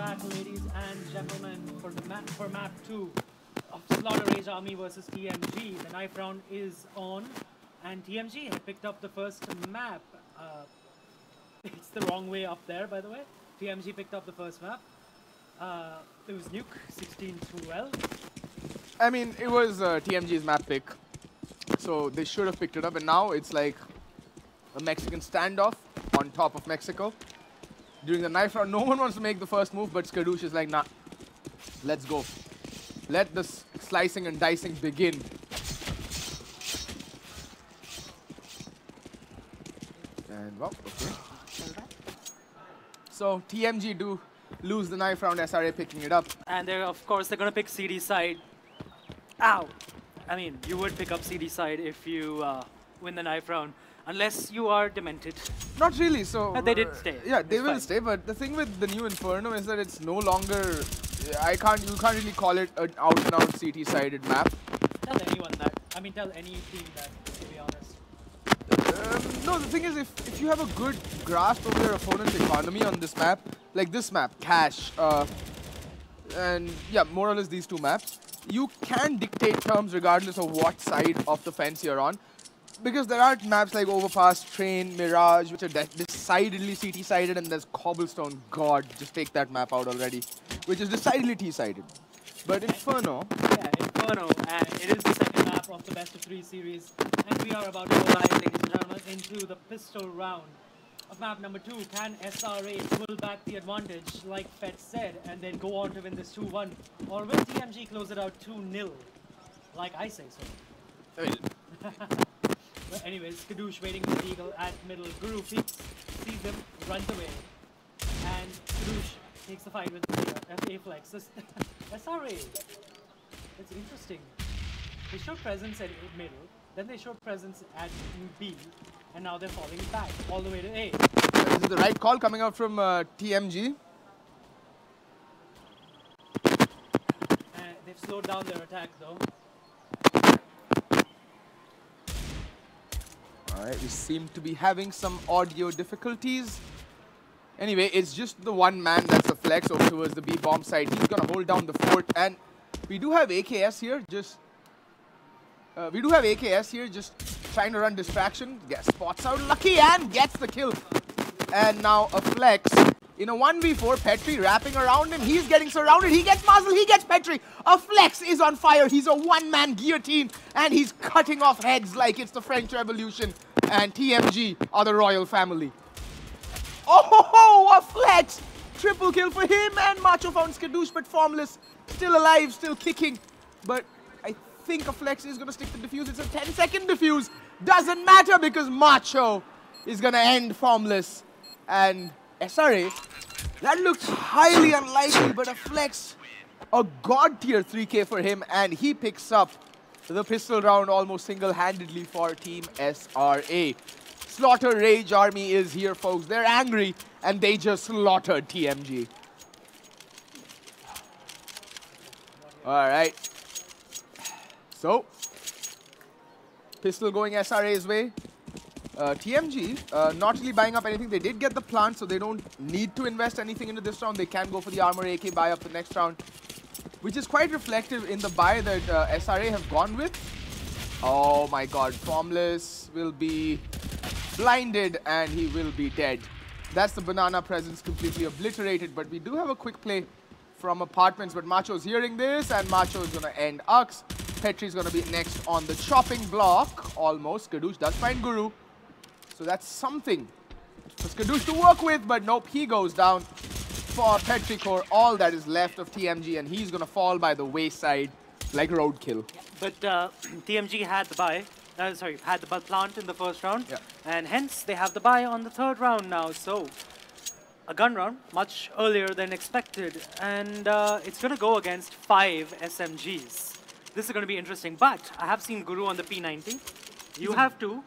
back, ladies and gentlemen, for the map 2 of Slaughter Rage Army versus TMG. The knife round is on, and TMG had picked up the first map. It's the wrong way up there, by the way. TMG picked up the first map. It was Nuke 16-12. I mean, it was TMG's map pick, so they should have picked it up. And now it's like a Mexican standoff on top of Mexico. During the knife round, no one wants to make the first move, but Skadoosh is like, nah, let's go. Let the slicing and dicing begin. And, well, okay. So, TMG do lose the knife round, SRA picking it up. And they're, of course, they're going to pick CD side. Ow! I mean, you would pick up CD side if you win the knife round. Unless you are demented. Not really, so... But they did stay. Yeah, they will fine. stay, but the thing with the new Inferno is that it's no longer... you can't really call it an out-and-out CT-sided map. Tell anyone that. I mean, tell any team that, to be honest. No, the thing is, if you have a good grasp of your opponent's economy on this map, like this map, Cash, and yeah, more or less these two maps, you can dictate terms regardless of what side of the fence you're on. Because there are maps like Overpass, Train, Mirage, which are decidedly CT-sided, and there's Cobblestone. God, just take that map out already. Which is decidedly T-sided. But Inferno... Yeah, Inferno, and it is the second map of the best of 3 series. And we are about to go live, ladies and gentlemen, into the pistol round of map number 2. Can SRA pull back the advantage, like Fett said, and then go on to win this 2-1? Or will TMG close it out 2-0, like I say so? I mean, but anyways, Skadoosh waiting with the eagle at middle. Guru peeks, sees him, runs away. And Skadoosh takes the fight with FA Flex. SRA. It's interesting. They showed presence at middle, then they showed presence at B, and now they're falling back all the way to A. this is the right call coming out from TMG. They've slowed down their attack though. Alright, we seem to be having some audio difficulties. Anyway, it's just the one man that's a flex over towards the B bomb side. He's gonna hold down the fort, and we do have AKS here, just trying to run distraction. Yeah, spots out Lucky and gets the kill. And now a flex in a 1v4. Petri wrapping around him. He's getting surrounded. He gets muzzle. He gets Petri. A flex is on fire. He's a one-man guillotine, and he's cutting off heads like it's the French Revolution. And TMG are the royal family. Oh, a flex! Triple kill for him, and Macho found Skadoosh, but formless. Still alive, still kicking. But I think a flex is going to stick to defuse. It's a 10-second defuse. Doesn't matter because Macho is going to end formless. And SRA, that looks highly unlikely, but a flex, a god tier 3K for him, and he picks up the pistol round almost single-handedly for Team SRA. Slaughter Rage Army is here, folks. They're angry, and they just slaughtered TMG. Alright. So, pistol going SRA's way. TMG, not really buying up anything. They did get the plant, so they don't need to invest anything into this round. They can go for the armor AK, buy up the next round, which is quite reflective in the buy that SRA have gone with. Oh my god, Formless will be blinded and he will be dead. That's the banana presence completely obliterated, but we do have a quick play from Apartments, but Macho's hearing this, and Macho is going to end Ux. Petri's going to be next on the chopping block, almost. Skadoosh does find Guru. So that's something for Skadoosh to work with, but nope, he goes down for Petrichor, all that is left of TMG, and he's going to fall by the wayside like roadkill. Yeah, but TMG had the buy, had the plant in the first round, yeah, and hence they have the buy on the third round now. So a gun round much earlier than expected, and it's going to go against 5 SMGs. This is going to be interesting, but I have seen Guru on the P90. You have 2.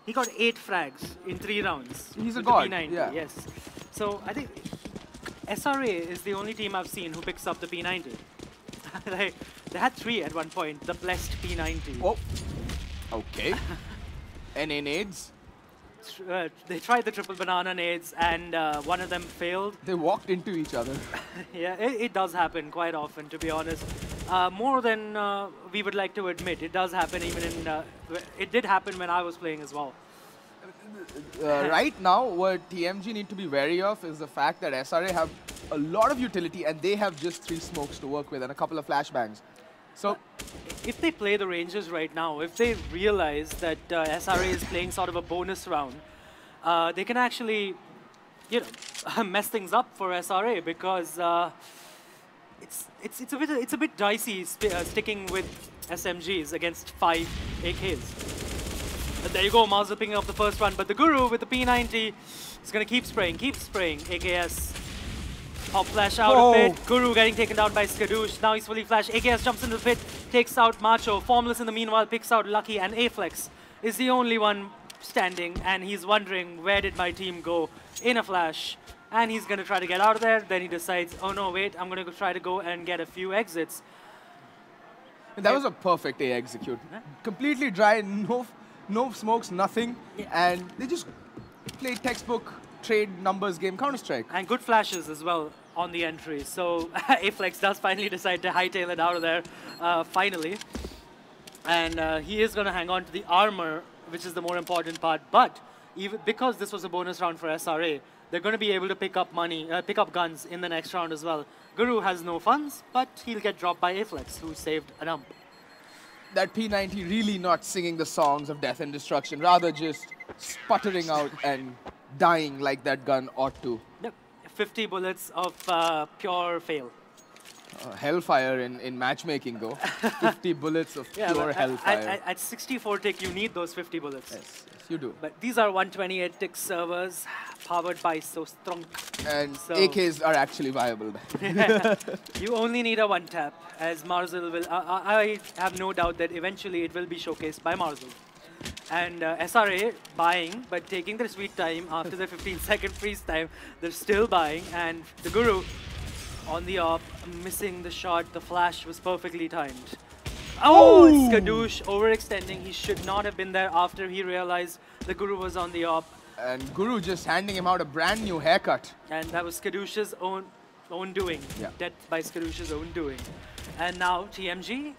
He got 8 frags in 3 rounds. He's a god, P90, yeah. Yes. So I think SRA is the only team I've seen who picks up the P90. They had 3 at one point, the blessed P90. Oh, okay. NA nades. they tried the triple banana nades, and one of them failed. They walked into each other. Yeah, it does happen quite often, to be honest. More than we would like to admit. It does happen even in... it did happen when I was playing as well. Right now, what TMG need to be wary of is the fact that SRA have a lot of utility and they have just 3 smokes to work with and a couple of flashbangs. So, if they play the Rangers right now, if they realize that SRA is playing sort of a bonus round, they can actually, you know, mess things up for SRA because it's a bit dicey sticking with SMGs against 5 AKs. But there you go, Marzel picking up the first one, but the Guru with the P90 is going to keep spraying, AKS. Pop flash out of it. Guru getting taken down by Skadoosh. Now he's fully flashed. AKS jumps into the pit, takes out Macho. Formless in the meanwhile picks out Lucky, and Aflex is the only one standing, and he's wondering, where did my team go in a flash? And he's going to try to get out of there. Then he decides, oh no, wait, I'm going to try to go and get a few exits. That was a perfect A execute. Completely dry, no smokes, nothing. Yeah. And they just played textbook trade numbers game Counter-Strike. And good flashes as well on the entry. So Aflex does finally decide to hightail it out of there, finally. And he is going to hang on to the armor, which is the more important part. But even because this was a bonus round for SRA, they're going to be able to pick up guns in the next round as well. Guru has no funds, but he'll get dropped by Aflex, who saved an ump. That P90 really not singing the songs of death and destruction, rather just sputtering out and dying like that gun ought to. Yep. 50 bullets of pure fail. Hellfire in matchmaking, though. 50 bullets of pure hellfire. At 64 tick, you need those 50 bullets. Yes, you do. But these are 128 tick servers powered by So Strong. And so AKs are actually viable. You only need a one-tap, as Marzel will... I have no doubt that eventually it will be showcased by Marzel. And SRA buying, but taking their sweet time after the 15-second freeze time. They're still buying, and the Guru on the op, missing the shot. The flash was perfectly timed. Oh, it's Skadoosh overextending. He should not have been there after he realized the Guru was on the op. And Guru just handing him out a brand new haircut. And that was Skadoosh's own doing. Yeah. Death by Skadoosh's own doing. And now TMG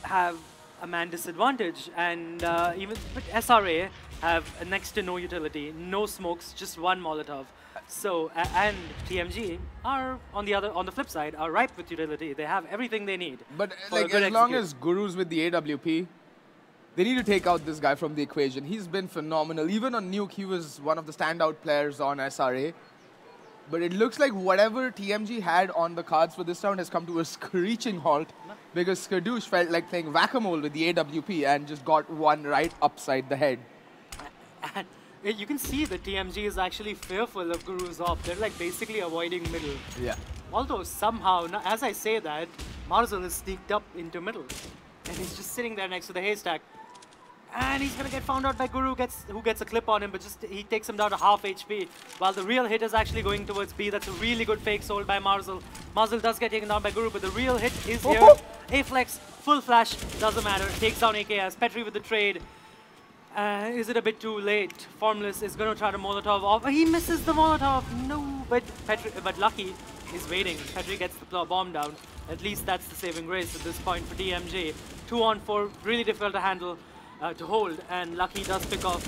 have a man disadvantage, and but SRA have a next to no utility, no smokes, just one Molotov. So and TMG are on the flip side are ripe with utility. They have everything they need. But like as long as Guru's with the AWP, they need to take out this guy from the equation. He's been phenomenal. Even on Nuke, he was one of the standout players on SRA. But it looks like whatever TMG had on the cards for this round has come to a screeching halt because Skadoosh felt like playing whack-a-mole with the AWP and just got one right upside the head. And you can see that TMG is actually fearful of Guru's op. They're like basically avoiding middle. Yeah. Although somehow, as I say that, Marzel is sneaked up into middle. And he's just sitting there next to the haystack. And he's going to get found out by Guru, who gets a clip on him, but just he takes him down to half HP. While the real hit is actually going towards B. That's a really good fake sold by Marzel. Marzel does get taken down by Guru, but the real hit is here. Aflex, full flash, doesn't matter. Takes down AKS. Petri with the trade. Is it a bit too late? Formless is going to try to Molotov off. He misses the Molotov. No, but Lucky is waiting. Petri gets the bomb down. At least that's the saving grace at this point for DMG. 2 on 4, really difficult to handle. To hold, and Lucky does pick off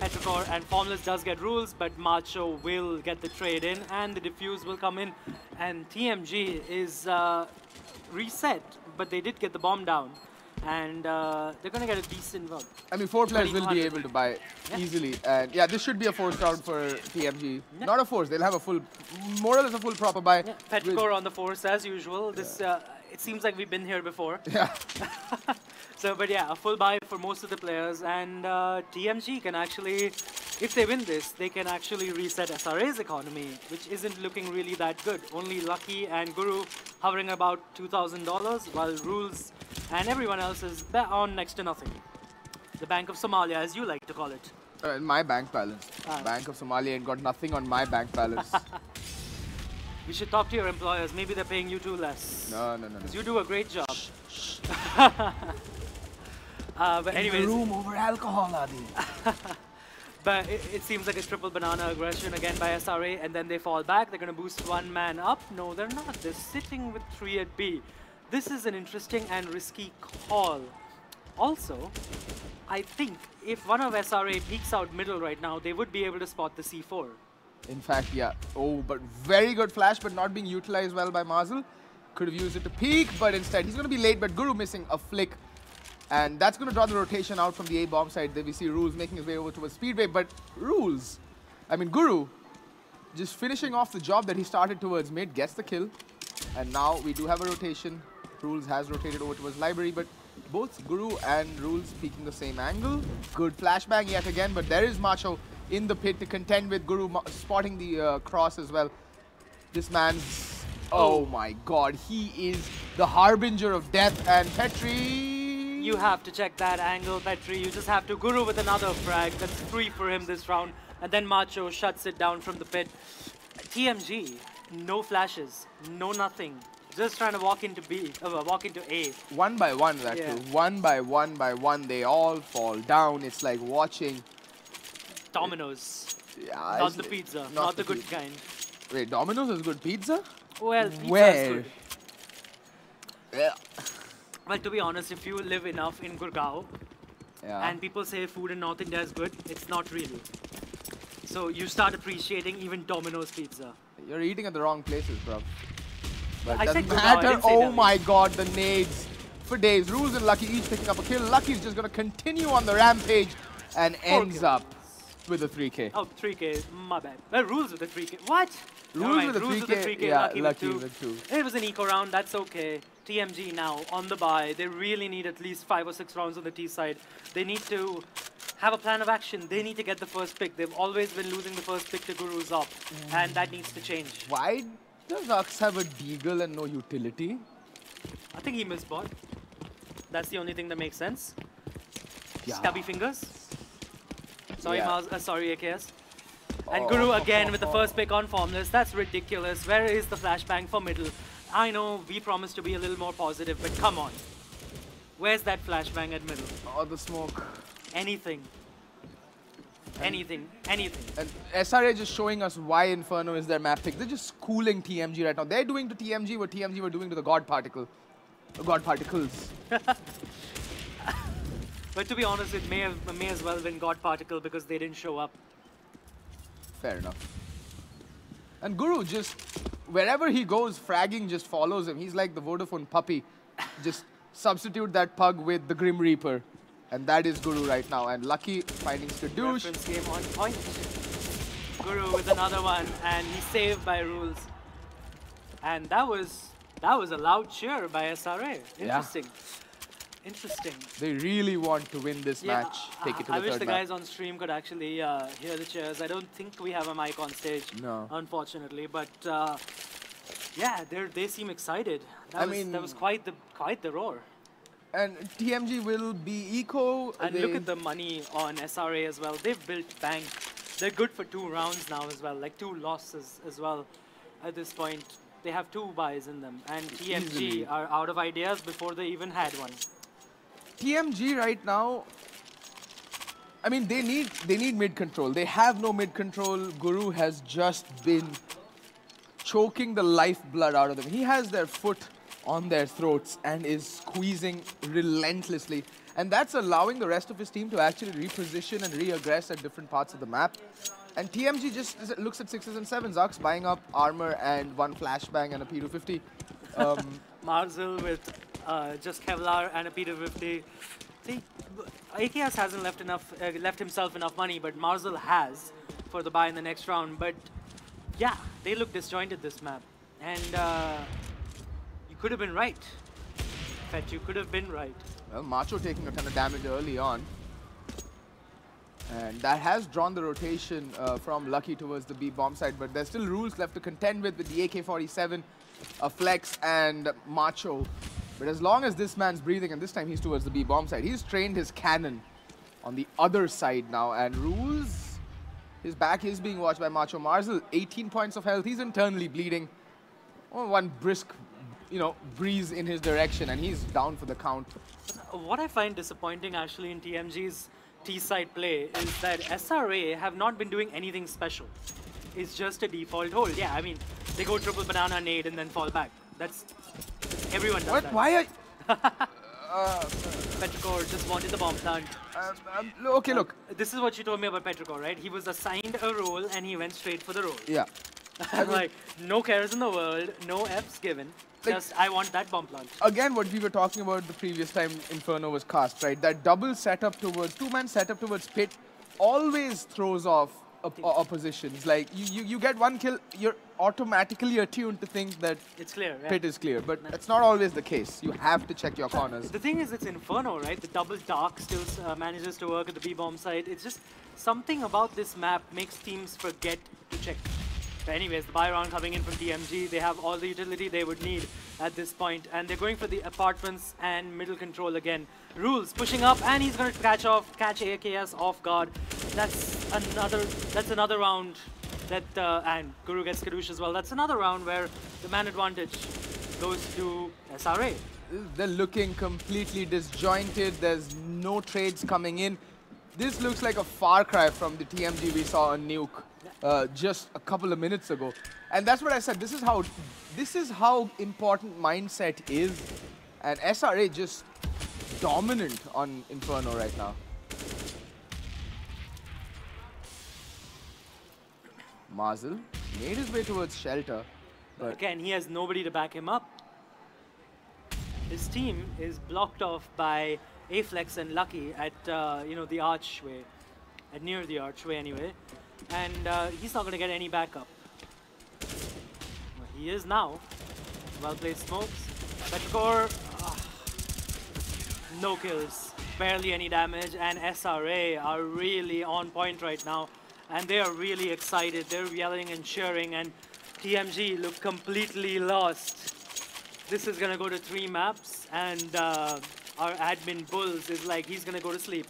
Petrichor, and Formless does get rules, but Macho will get the trade in, and the defuse will come in, and TMG is reset, but they did get the bomb down, and they're going to get a decent vote. I mean, 4 players will be able to buy easily, and yeah, this should be a forced round for TMG. Not a force, they'll have a full, more or less a full proper buy. Yeah. Petrichor on the force as usual. This it seems like we've been here before. Yeah. So, but yeah, a full buy for most of the players, and TMG can actually, if they win this, they can actually reset SRA's economy, which isn't looking really that good. Only Lucky and Guru hovering about $2,000, while Rules and everyone else is on next to nothing. The Bank of Somalia, as you like to call it. My bank balance. Bank of Somalia ain't got nothing on my bank balance. We should talk to your employers. Maybe they're paying you too less. No. Because you do a great job. But In the anyways, room over alcohol, Adi. but it seems like a triple banana aggression again by SRA, and then they fall back. They're going to boost one man up. No, they're not. They're sitting with 3 at B. This is an interesting and risky call. Also, I think if one of SRA peeks out middle right now, they would be able to spot the C4. In fact, yeah. Oh, but very good flash, but not being utilized well by Marzel. Could have used it to peek, but instead he's going to be late, but Guru missing a flick. And that's going to draw the rotation out from the A bomb side. There we see Rules making his way over towards Speedway, but Guru, just finishing off the job that he started towards mid, gets the kill. And now we do have a rotation. Rules has rotated over towards Library, but both Guru and Rules peeking the same angle. Good flashbang yet again, but there is Macho in the pit to contend with Guru, spotting the cross as well. This man's, oh my god, he is the harbinger of death, and Petri... You have to check that angle, Petri. You just have to. Guru with another frag. That's 3 for him this round. And then Macho shuts it down from the pit. TMG, no flashes, no nothing. Just trying to walk into A. One by one, that too. One by one, they all fall down. It's like watching... Domino's. Yeah, not the pizza. Not the good kind. Wait, Domino's is good pizza? Well, pizza is good. Yeah. Well, to be honest, if you live enough in Gurgaon and people say food in North India is good, it's not really. So you start appreciating even Domino's pizza. You're eating at the wrong places, bro. But I doesn't said Gurgaon, matter. I didn't say Oh Delhi. my god, the nades for days. Rules and Lucky each picking up a kill. Lucky's just going to continue on the rampage and ends up with a 3K. Oh, 3K, my bad. Well, Rules with a 3K. What? Rules with a 3K, yeah, Lucky with 2. It was an eco round, that's okay. TMG now on the bye. They really need at least 5 or 6 rounds on the T side. They need to have a plan of action. They need to get the first pick. They've always been losing the first pick to Guru's up, and that needs to change. Why does Ux have a deagle and no utility? I think he missed bot. That's the only thing that makes sense. Yeah. Stubby fingers. Sorry, Yeah. sorry, AKS. And Guru again with the first pick on Formless. That's ridiculous. Where is the flashbang for middle? I know we promised to be a little more positive, but come on. Where's that flashbang at middle? Oh, the smoke. Anything. Anything. Anything. And SRA just showing us why Inferno is their map pick. They're just schooling TMG right now. They're doing to TMG what TMG were doing to the God Particle. God Particles. But to be honest, it may as well been God Particle because they didn't show up. Fair enough. And Guru just, wherever he goes, fragging just follows him. He's like the Vodafone puppy. Just substitute that pug with the Grim Reaper. And that is Guru right now. And Lucky finding Skadoosh. Reference game on point. Guru with another one, and he's saved by Rules. And that was a loud cheer by SRA. Interesting. Yeah. Interesting. They really want to win this match. Take it to the I wish third the map. guys on stream could actually hear the cheers. I don't think we have a mic on stage, unfortunately. But yeah, they seem excited. That was quite the roar. And TMG will be eco. And look at the money on SRA as well. They've built bank. They're good for 2 rounds now as well, like 2 losses as well at this point. They have 2 buys in them. And TMG are out of ideas before they even had one. TMG right now, I mean, they need mid control. They have no mid control. Guru has just been choking the lifeblood out of them. He has their foot on their throats and is squeezing relentlessly. And that's allowing the rest of his team to actually reposition and re-aggress at different parts of the map. And TMG just looks at 6s and 7s. Ux buying up armor and 1 flashbang and a P250. Marzel with just Kevlar and a P250. See, AKS hasn't left himself enough money, but Marzel has for the buy in the next round. But yeah, they look disjointed this map. And you could have been right. Fetch, you could have been right. Well, Macho taking a ton of damage early on. And that has drawn the rotation from Lucky towards the B bomb side, but there's still Rules left to contend with the AK-47, a Flex, and Macho. But as long as this man's breathing, and this time he's towards the B bomb side, he's trained his cannon on the other side now, and Rules, his back is being watched by Macho. Marzel, 18 points of health, he's internally bleeding. Oh, 1 brisk you know, breeze in his direction, and he's down for the count. What I find disappointing actually in TMG's T-side play is that SRA have not been doing anything special. It's just a default hold. Yeah, I mean, they go triple banana nade and then fall back. That's everyone does What? that. Why are... Petrichor just wanted the bomb plant. Okay, look. This is what you told me about Petrichor, right? He was assigned a role and he went straight for the role. Yeah. Like, no cares in the world, no Fs given. Like, just, I want that bomb plant. Again, what we were talking about the previous time Inferno was cast, right? That double setup towards, two-man setup towards pit always throws off oppositions. Like, you get one kill, you're automatically attuned to think that it's clear, yeah. pit is clear. But that's not always the case. You have to check your corners. The thing is, it's Inferno, right? The double dark still manages to work at the B-bomb side. It's just something about this map makes teams forget to check. But anyways, the buy round coming in from TMG, they have all the utility they would need at this point, and they're going for the apartments and middle control again. Rules pushing up, and he's going to catch AKS off guard. That's another round that, and Guru gets Skadoosh as well. That's another round where the man advantage goes to SRA. They're looking completely disjointed. There's no trades coming in. This looks like a far cry from the TMG we saw on Nuke just a couple of minutes ago. And that's what I said. This is how important mindset is. And SRA just dominant on Inferno right now. Mazel made his way towards shelter. But again, he has nobody to back him up. His team is blocked off by Aflex and Lucky at the archway, at near the archway anyway, and he's not going to get any backup. Well, he is now. Well played smokes. Petrichor, no kills, barely any damage, and SRA are really on point right now, and they are really excited. They're yelling and cheering, and TMG look completely lost. This is going to go to 3 maps, and our admin Bulls is like, he's going to go to sleep.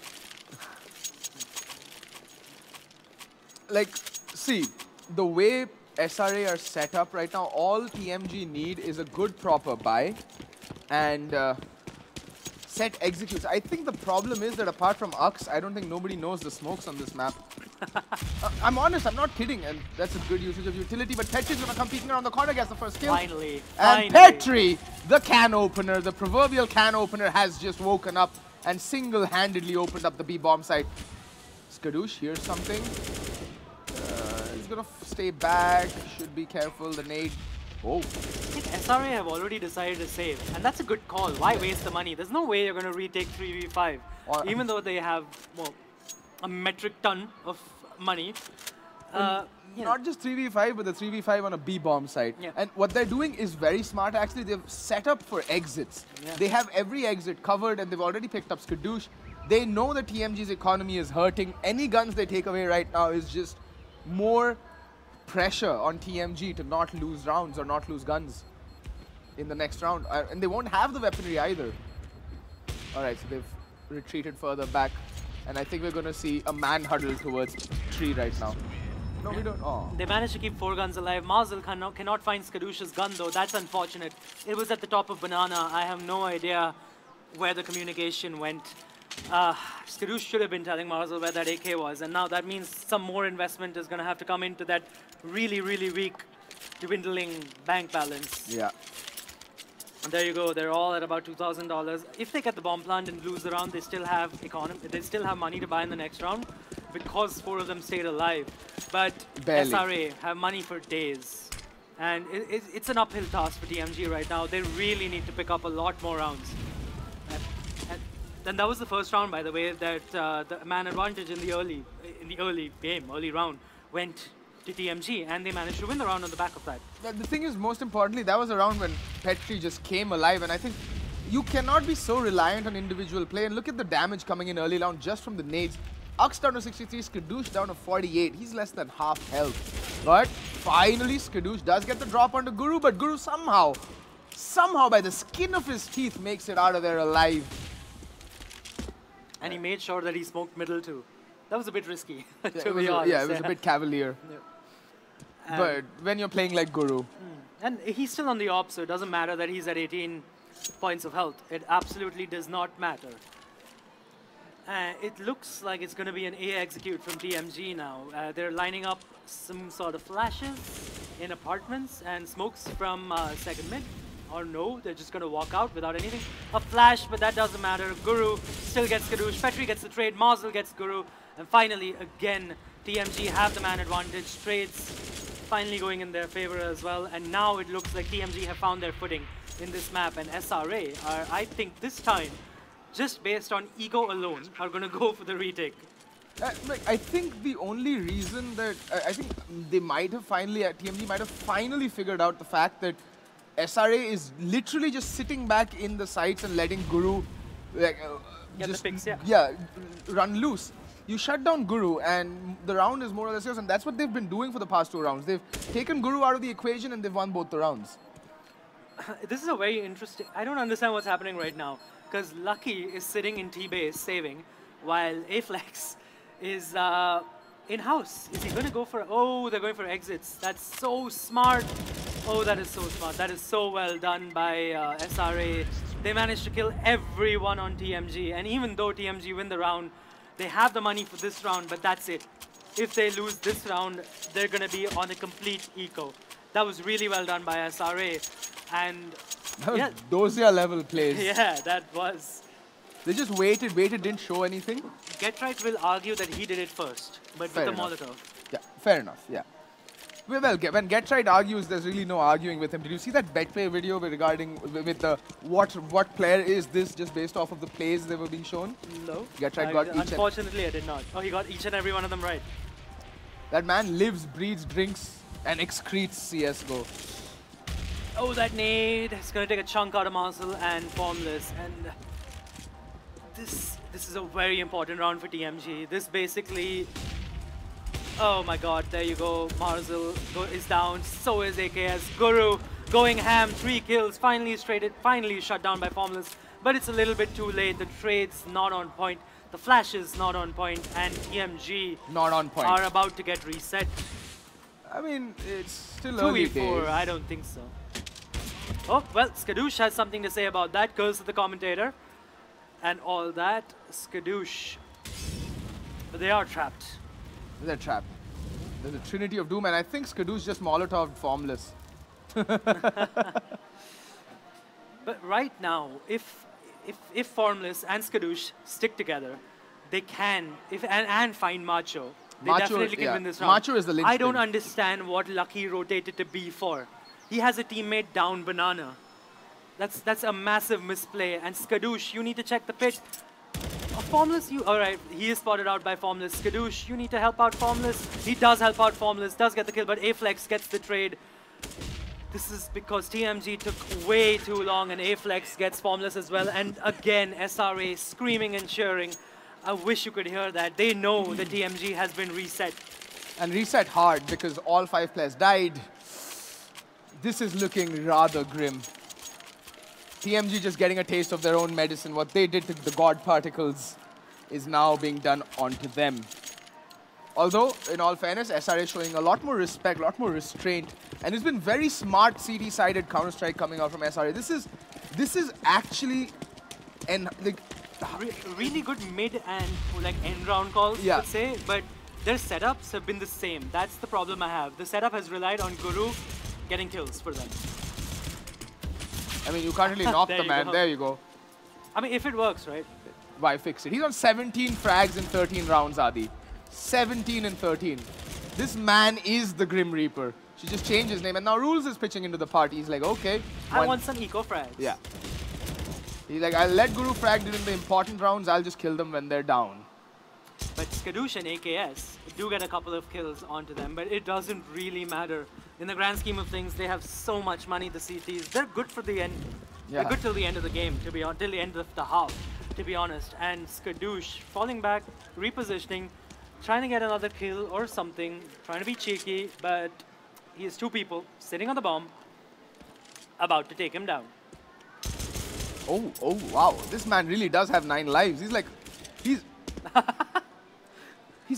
Like, see, the way SRA are set up right now, all TMG need is a good proper buy and set executes. I think the problem is that apart from Ux, I don't think nobody knows the smokes on this map. I'm honest, I'm not kidding, and that's a good usage of utility, but Petri's gonna come peeking around the corner, gets the first kill. Finally. And Petri, the can opener, the proverbial can opener, has just woken up and single-handedly opened up the B-bomb site. Skadoosh here's something. He's gonna stay back, should be careful, the nade. Oh. I think SRA have already decided to save, and that's a good call. Why waste the money? There's no way you're gonna retake 3v5, even though they have, well, a metric ton of money. Not just 3v5, but the 3v5 on a B-bomb site. Yeah. And what they're doing is very smart, actually. They've set up for exits. Yeah. They have every exit covered, and they've already picked up Skadoosh. They know that TMG's economy is hurting. Any guns they take away right now is just more pressure on TMG to not lose rounds or not lose guns in the next round. And they won't have the weaponry either. All right, so they've retreated further back. And I think we're going to see a man huddle towards 3 right now. No, we don't. Oh. They managed to keep 4 guns alive. Mazel cannot find Skadoosh's gun, though. That's unfortunate. It was at the top of Banana. I have no idea where the communication went. Skadoosh should have been telling Mazel where that AK was. And now that means some more investment is going to have to come into that really, really weak, dwindling bank balance. Yeah. And there you go. They're all at about $2,000. If they get the bomb plant and lose the round, they still have They still have money to buy in the next round because 4 of them stayed alive. But barely. SRA have money for days, and it's an uphill task for TMG right now. They really need to pick up a lot more rounds. And that was the first round, by the way, that the man advantage in the early round went to TMG, and they managed to win the round on the back of that. But the thing is, most importantly, that was a round when Petri just came alive, and I think you cannot be so reliant on individual play. And look at the damage coming in early round just from the nades. Ux down to 63, Skadoosh down to 48. He's less than half health. But finally, Skadoosh does get the drop onto Guru, but Guru somehow by the skin of his teeth makes it out of there alive. And he made sure that he smoked middle too. That was a bit risky, to Yeah, be honest. Yeah, it was a bit cavalier. Yeah. But when you're playing like Guru, And he's still on the op, so it doesn't matter that he's at 18 points of health. It absolutely does not matter. It looks like it's going to be an A execute from TMG now. They're lining up some sort of flashes in apartments and smokes from second mid. Or no, they're just going to walk out without anything. A flash, but that doesn't matter. Guru still gets Kadoosh. Petri gets the trade. Mazel gets Guru. And finally, again, TMG have the man advantage. Trades finally going in their favor as well. And now it looks like TMG have found their footing in this map. And SRA are, I think, this time, just based on ego alone, are going to go for the retake. I think the only reason that I think they might have finally, TMG might have finally figured out the fact that SRA is literally just sitting back in the sites and letting Guru like, Get just the picks, yeah. yeah, run loose. You shut down Guru and the round is more or less yours, and that's what they've been doing for the past 2 rounds. They've taken Guru out of the equation and they've won both the rounds. This is a very interesting... I don't understand what's happening right now, because Lucky is sitting in T-base saving, while Aflex is in-house. Is he going to go for... Oh, they're going for exits. That's so smart. Oh, that is so smart. That is so well done by SRA. They managed to kill everyone on TMG, and even though TMG win the round, they have the money for this round, but that's it. If they lose this round, they're going to be on a complete eco. That was really well done by SRA. And yeah, Dosia level plays. Yeah, that was. They just waited, didn't show anything. Getright will argue that he did it first, but Fair with the enough. Molotov. Yeah, fair enough, yeah. Well, when Getright argues, there's really no arguing with him. Did you see that Betplay video regarding with the what player is this just based off of the plays they were being shown? No. Getright got each. Unfortunately, I did not. Oh, he got each and every one of them right. That man lives, breathes, drinks, and excretes CS:GO. Oh, that nade. It's going to take a chunk out of Marcel and Formless. And this is a very important round for TMG. This basically... Oh my god, there you go. Marcel is down. So is AKS. Guru going ham. 3 kills. Finally shut down by Formless. But it's a little bit too late. The trade's not on point. The flash is not on point. And TMG not on point. Are about to get reset. I mean, it's still early days. I don't think so. Oh, well, Skadoosh has something to say about that. Goes to the commentator. And all that. Skadoosh. But they are trapped. They're trapped. There's a trinity of doom, and I think Skadoosh just Molotov Formless. But right now, if Formless and Skadoosh stick together, they can, and find Macho. They definitely can win this round. Macho is the linchpin. I don't understand what Lucky rotated to B for. He has a teammate down Banana. That's a massive misplay. And Skadoosh, you need to check the pit. Formless, alright, he is spotted out by Formless. Skadoosh, you need to help out Formless. He does help out Formless, does get the kill, but Aflex gets the trade. This is because TMG took way too long, and Aflex gets Formless as well. And again, SRA screaming and cheering. I wish you could hear that. They know that TMG has been reset. And reset hard, because all 5 players died. This is looking rather grim. TMG just getting a taste of their own medicine. What they did to the God particles is now being done onto them. Although, in all fairness, SRA showing a lot more respect, a lot more restraint. And it's been very smart CD-sided Counter-Strike coming out from SRA. This is actually really good mid and like end round calls, yeah. I would say, but their setups have been the same. That's the problem I have. The setup has relied on Guru getting kills for them. I mean, you can't really knock the man. There you go. I mean, if it works, right? Why fix it? He's on 17 frags in 13 rounds, Adi. 17 and 13. This man is the Grim Reaper. Should just change his name. And now Rules is pitching into the party. He's like, okay. I want some eco frags. Yeah. He's like, I'll let Guru frag during the important rounds. I'll just kill them when they're down. But Skadoosh and AKS do get a couple of kills onto them, but it doesn't really matter. In the grand scheme of things, they have so much money, the CTs. They're good for the end. Yeah. They're good till the end of the game, to be honest, till the end of the half, to be honest. And Skadoosh falling back, repositioning, trying to get another kill or something, trying to be cheeky, but he has 2 people sitting on the bomb, about to take him down. Oh, wow. This man really does have 9 lives. He's like, he's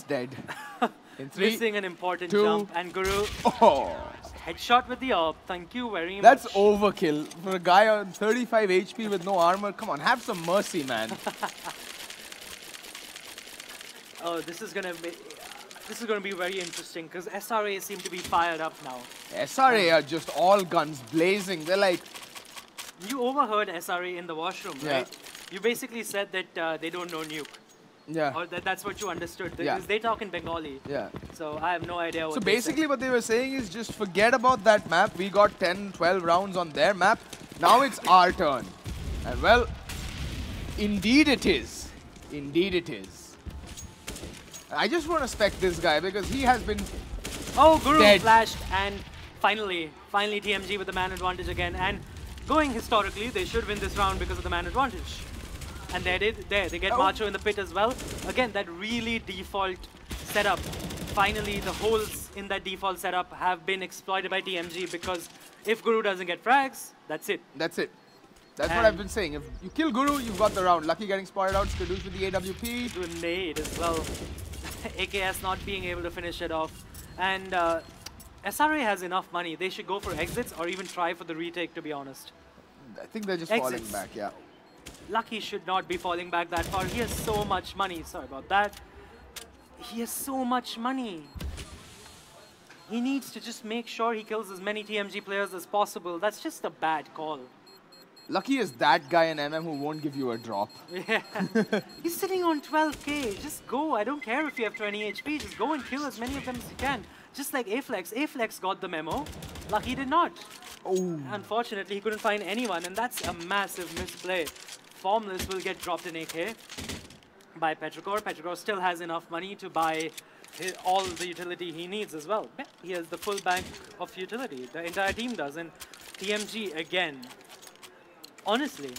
dead. In 3, Missing an important 2. jump. And Guru, Oh, headshot with the AWP. Thank you very much. that's overkill for a guy on 35 HP with no armor. Come on, have some mercy, man. Oh, this is gonna be very interesting because SRA seem to be fired up now. SRA are just all guns blazing. They're like, You overheard SRA in the washroom, Yeah. right? You basically said that they don't know nuke, yeah, or that's what you understood. Yeah. Because they talk in Bengali, yeah. so I have no idea what. So they said. basically what they were saying is just forget about that map. We got 10, 12 rounds on their map. Now it's our turn. And well, indeed it is. Indeed it is. I just want to spec this guy because he has been Oh, Guru dead. flashed, and finally TMG with the man advantage again. And going historically, they should win this round because of the man advantage. And they did. They get Oh. Macho in the pit as well. Again, that really default setup. Finally, the holes in that default setup have been exploited by TMG because if Guru doesn't get frags, that's it. That's it. That's what And- I've been saying. If you kill Guru, you've got the round. Lucky getting spotted out. Skadoosh with the AWP. To a nade as well. AKS not being able to finish it off. And SRA has enough money. They should go for exits or even try for the retake, to be honest. I think they're just Exits. falling back, yeah. Lucky should not be falling back that far. He has so much money. Sorry about that. He has so much money. He needs to just make sure he kills as many TMG players as possible. That's just a bad call. Lucky is that guy in MM who won't give you a drop. Yeah. He's sitting on 12k. Just go. I don't care if you have 20 HP. Just go and kill as many of them as you can. Just like Aflex. Aflex got the memo. Lucky did not. Oh. Unfortunately, he couldn't find anyone, and that's a massive misplay. Formless will get dropped in AK by Petrichor. Petrichor still has enough money to buy all the utility he needs as well. Yeah, he has the full bank of utility. The entire team does, and TMG again. Honestly,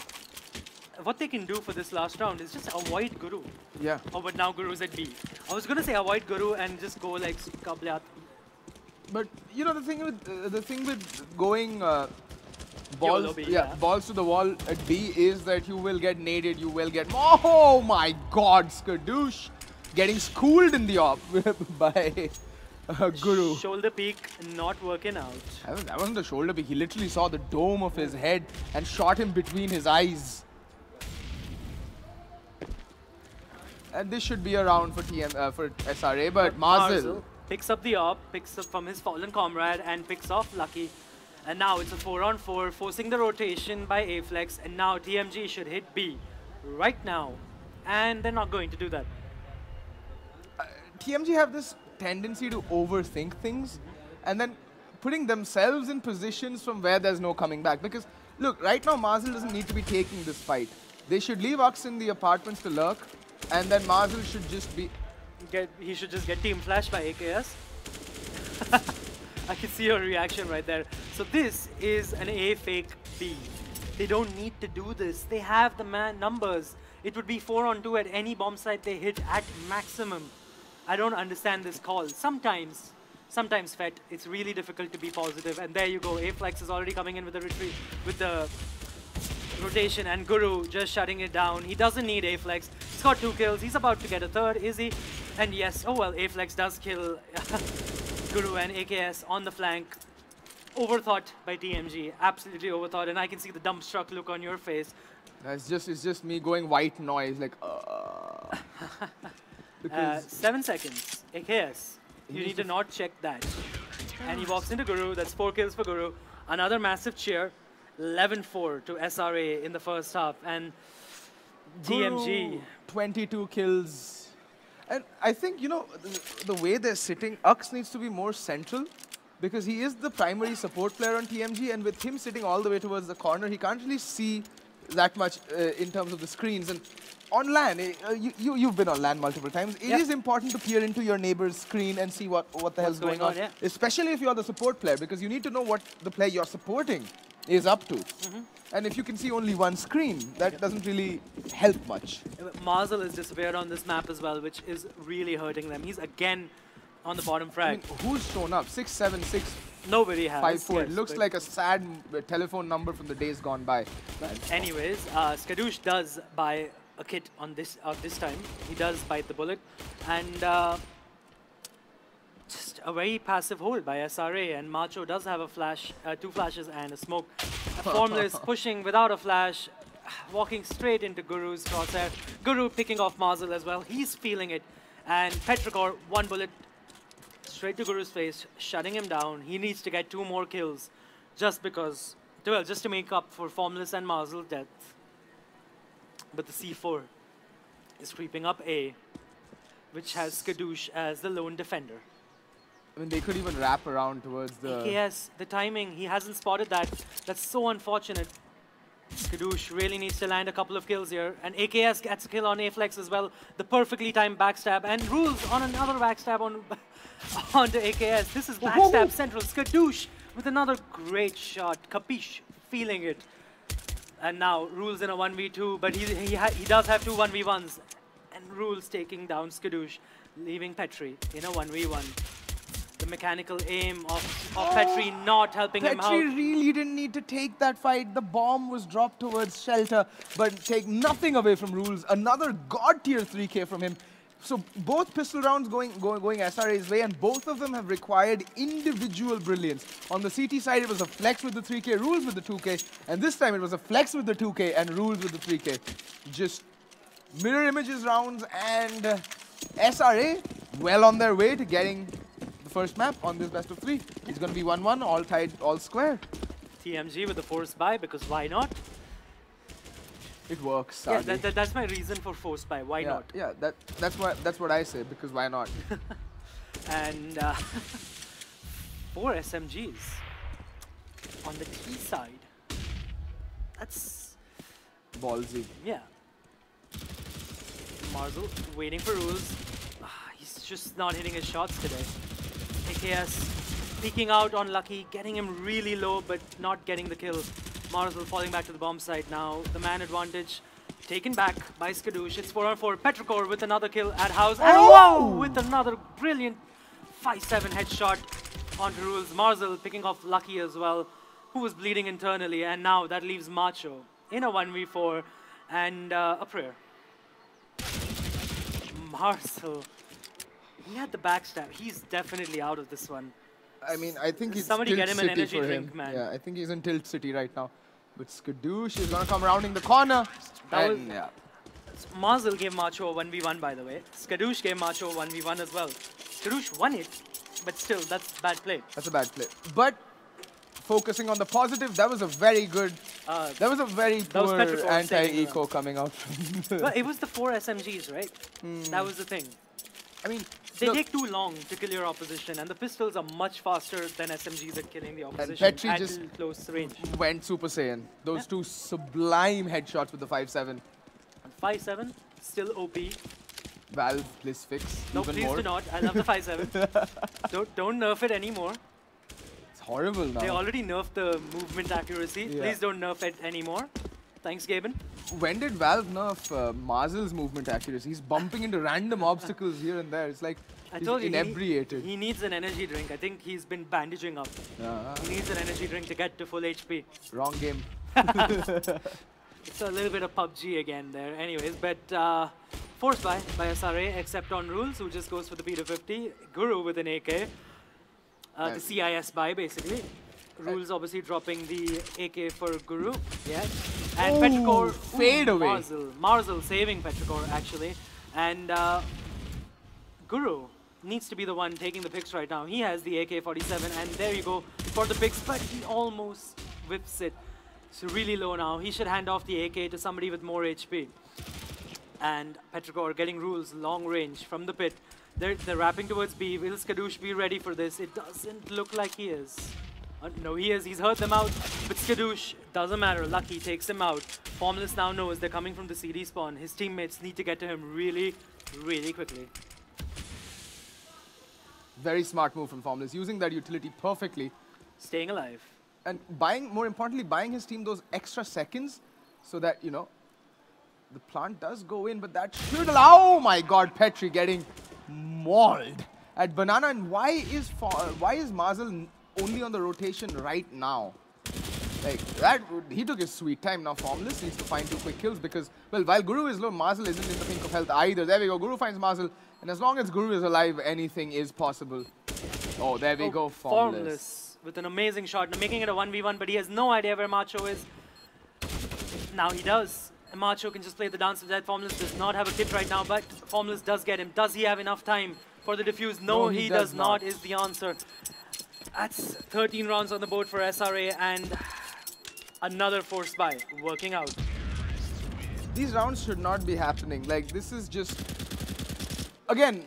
what they can do for this last round is just avoid Guru. Yeah. Oh, but now Guru's at B. I was gonna say avoid Guru and just go like Kablyat. But you know the thing with going balls, YOLO B, yeah, yeah. balls to the wall at B is that you will get naded, you will get. Oh my God, Skadoosh getting schooled in the op by Guru. Shoulder peak not working out. That wasn't the shoulder pick. He literally saw the dome of his head and shot him between his eyes. And this should be a round for for SRA, but Mazel. Picks up the op, picks up from his fallen comrade, and picks off Lucky. And now it's a 4-on-4, forcing the rotation by Aflex. And now TMG should hit B right now. And they're not going to do that. TMG have this tendency to overthink things and then putting themselves in positions from where there's no coming back. Because, look, right now Mazel doesn't need to be taking this fight. They should leave Ux in the apartments to lurk, and then Mazel should just be... He should just get team flashed by AKS. I can see your reaction right there. So this is an A fake B. They don't need to do this. They have the numbers. It would be 4-on-2 at any bomb site they hit at maximum. I don't understand this call. Sometimes Fet, it's really difficult to be positive. And there you go. Aflex is already coming in with the retreat, with the rotation, and Guru just shutting it down. He doesn't need Aflex. He's got 2 kills. He's about to get a 3rd, is he? And yes, oh well, Aflex does kill Guru and AKS on the flank. Overthought by TMG. Absolutely overthought. And I can see the dumbstruck look on your face. It's just me going white noise, like, because 7 seconds. AKS, you need to not check that. And he walks into Guru. That's 4 kills for Guru. Another massive cheer. 11-4 to SRA in the first half. And TMG. Guru, 22 kills. And I think, you know, the way they're sitting, Ux needs to be more central because he is the primary support player on TMG, and with him sitting all the way towards the corner, he can't really see that much in terms of the screens. And on LAN, you've been on LAN multiple times. It is important to peer into your neighbor's screen and see what the hell's going on. Yeah. Especially if you're the support player, because you need to know what the player you're supporting is up to. And if you can see only one screen, that doesn't really help much. Mazel has disappeared on this map as well, which is really hurting them. He's again on the bottom frag. I mean, who's shown up? 676 Nobody has. 54. It yes, looks but like a sad telephone number from the days gone by. anyways, Skadoosh does buy a kit on this time. He does bite the bullet. And Just a very passive hold by SRA, and Macho does have a flash, 2 flashes and a smoke. Formless pushing without a flash, walking straight into Guru's crosshair. Guru picking off Mazel as well. He's feeling it. And Petrichor, 1 bullet straight to Guru's face, shutting him down. He needs to get 2 more kills just because, well, just to make up for Formless and Mazel's death. But the C4 is creeping up A, which has Skadoosh as the lone defender. I mean, they could even wrap around towards the... AKS, the timing, he hasn't spotted that. That's so unfortunate. Skadoosh really needs to land a couple of kills here. And AKS gets a kill on A-Flex as well. The perfectly timed backstab. And Rules on another backstab on onto AKS. This is backstab central. Skadoosh with another great shot. Capiche feeling it. And now Rules in a 1v2, but he does have 2 1v1s. And Rules taking down Skadoosh, leaving Petri in a 1v1. The mechanical aim of Petri not helping him out. Petri really didn't need to take that fight. The bomb was dropped towards Shelter, but take nothing away from Rules. Another god tier 3K from him. So both pistol rounds going SRA's way, and both of them have required individual brilliance. On the CT side, it was a flex with the 3K, Rules with the 2K, and this time it was a flex with the 2K and Rules with the 3K. Just mirror images rounds, and SRA well on their way to getting the first map on this best of 3. It's going to be 1-1, all tied, all square. TMG with the forced buy, because why not? It works, sadly. Yeah, that's my reason for forced buy. Why not? Yeah, that's what I say, because why not? And 4 SMGs on the T side. That's ballsy. Yeah. Marzel waiting for Rules. He's just not hitting his shots today. AKS peeking out on Lucky, getting him really low, but not getting the kill. Marzel falling back to the bomb site now. The man advantage taken back by Skadoosh. It's 4-on-4. Petrichor with another kill at house. And whoa! With another brilliant 5-7 headshot onto Rules. Marzel picking off Lucky as well, who was bleeding internally. And now that leaves Macho in a 1v4 and a prayer. Marzel, he had the backstab. He's definitely out of this one. I mean, I think he's somebody Tilt get him an City energy for drink, him. man. Yeah, I think he's in Tilt City right now. But Skadoosh is gonna come rounding the corner. Marzel gave Macho a 1v1, by the way. Skadoosh gave Macho a 1v1 as well. Skadoosh won it, but still, that's bad play. That's a bad play. But focusing on the positive, that was a very good. That was a very poor anti-eco coming out from. Well, it was the 4 SMGs, right? That was the thing. I mean, they take too long to kill your opposition, and the pistols are much faster than SMGs at killing the opposition and Petri at just close range. Went Super Saiyan. Those 2 sublime headshots with the 5-7. 5-7, still OP. Valve, please fix. No, even please more. do not. I love the 5-7. don't nerf it anymore. It's horrible now. They already nerfed the movement accuracy. Yeah. Please don't nerf it anymore. Thanks, Gaben. When did Valve nerf Marzel's movement accuracy? He's bumping into random obstacles here and there. It's like I told you, inebriated. He needs an energy drink. I think he's been bandaging up. He needs an energy drink to get to full HP. Wrong game. It's a little bit of PUBG again there. Anyways, but forced by SRA, except on Rules, who just goes for the P250. Guru with an AK. The CIS buy, basically. Rules obviously dropping the AK for Guru. Yeah. And Petrichor fade away. Marzel saving Petrichor actually. And Guru needs to be the one taking the picks right now. He has the AK-47 and there you go for the picks, but he almost whips it. It's really low now. He should hand off the AK to somebody with more HP. And Petrichor getting Rules long range from the pit. They're wrapping towards B. Will Skadoosh be ready for this? It doesn't look like he is. No, he is. He's hurt them out. But Skadoosh, doesn't matter. Lucky takes him out. Formless now knows they're coming from the CD spawn. His teammates need to get to him really, really quickly. Very smart move from Formless, using that utility perfectly. Staying alive. And buying, more importantly, buying his team those extra seconds so that, you know, the plant does go in, but that should allow. Oh my god, Petri getting mauled at Banana. And why is Marzel only on the rotation right now? Like, he took his sweet time. Now Formless needs to find 2 quick kills because, well, while Guru is low, Marzel isn't in the pink of health either. There we go, Guru finds Marzel. And as long as Guru is alive, anything is possible. Oh, there we go, Formless. Formless. With an amazing shot, making it a 1v1, but he has no idea where Macho is. Now he does. And Macho can just play the dance of death. Formless does not have a kit right now, but Formless does get him. Does he have enough time for the defuse? No, he does not is the answer. That's 13 rounds on the board for SRA and another force buy working out. These rounds should not be happening. Like, this is just... Again,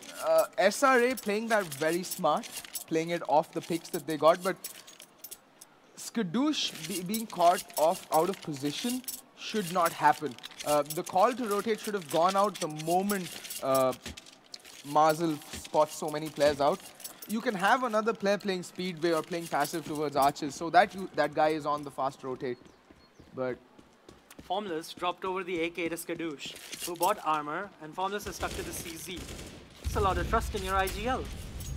SRA playing that very smart, playing it off the picks that they got, but Skadoosh being caught out of position should not happen. The call to rotate should have gone out the moment Mazel spots so many players out. You can have another player playing speedway or playing passive towards arches, so that guy is on the fast rotate. But Formless dropped over the AK to Skadoosh, who bought armor, and Formless is stuck to the CZ. It's a lot of trust in your IGL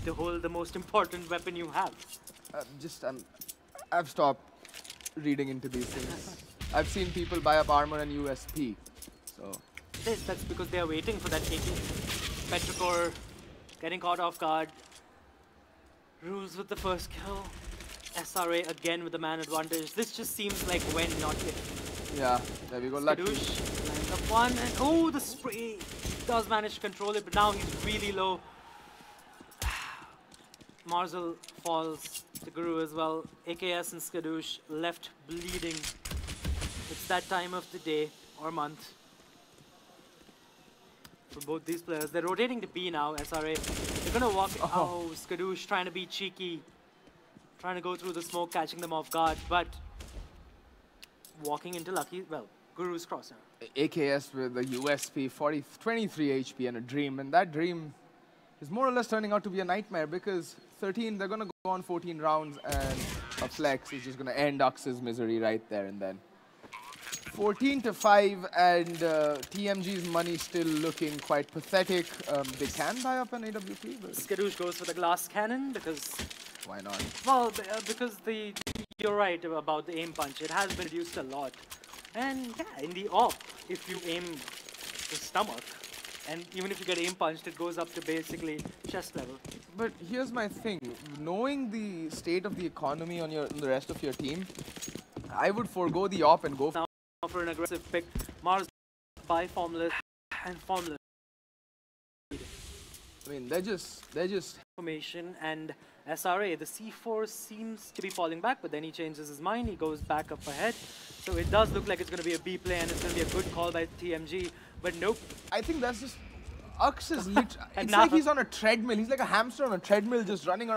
to hold the most important weapon you have. I've stopped reading into these things. I've seen people buy up armor and USP, so... That's because they are waiting for that AK. Petrichor getting caught off guard. Rules with the first kill. SRA again with the man advantage. This just seems like when, not if. Yeah, there we go. Lucky. Skadoosh lines up one, and oh, the spray! Does manage to control it, but now he's really low. Marzel falls to Guru as well. AKS and Skadoosh left bleeding. It's that time of the day or month for both these players. They're rotating to B now, SRA. They're gonna walk. Oh, Skadoosh trying to be cheeky, trying to go through the smoke, catching them off guard, but walking into Lucky, well, Guru's crosshair. AKS with a USP, 23 HP and a dream, and that dream is more or less turning out to be a nightmare because 13, they're gonna go on 14 rounds and a flex is just gonna end Ux's misery right there and then. 14-5 and TMG's money still looking quite pathetic. They can buy up an AWP, but... Skadoosh goes for the glass cannon because... Why not? Well, because you're right about the aim punch. It has been reduced a lot. And yeah, in the op, if you aim the stomach, and even if you get aim punched, it goes up to basically chest level. But here's my thing. Knowing the state of the economy on the rest of your team, I would forego the op and go now for an aggressive pick. Mars by Formless and Formless. I mean, they're just Formation and SRA. The C4 seems to be falling back, but then he changes his mind. He goes back up ahead. So it does look like it's going to be a B play, and it's going to be a good call by TMG. But nope. I think that's just... Ux is literally... It's like he's on a treadmill. He's like a hamster on a treadmill just running around.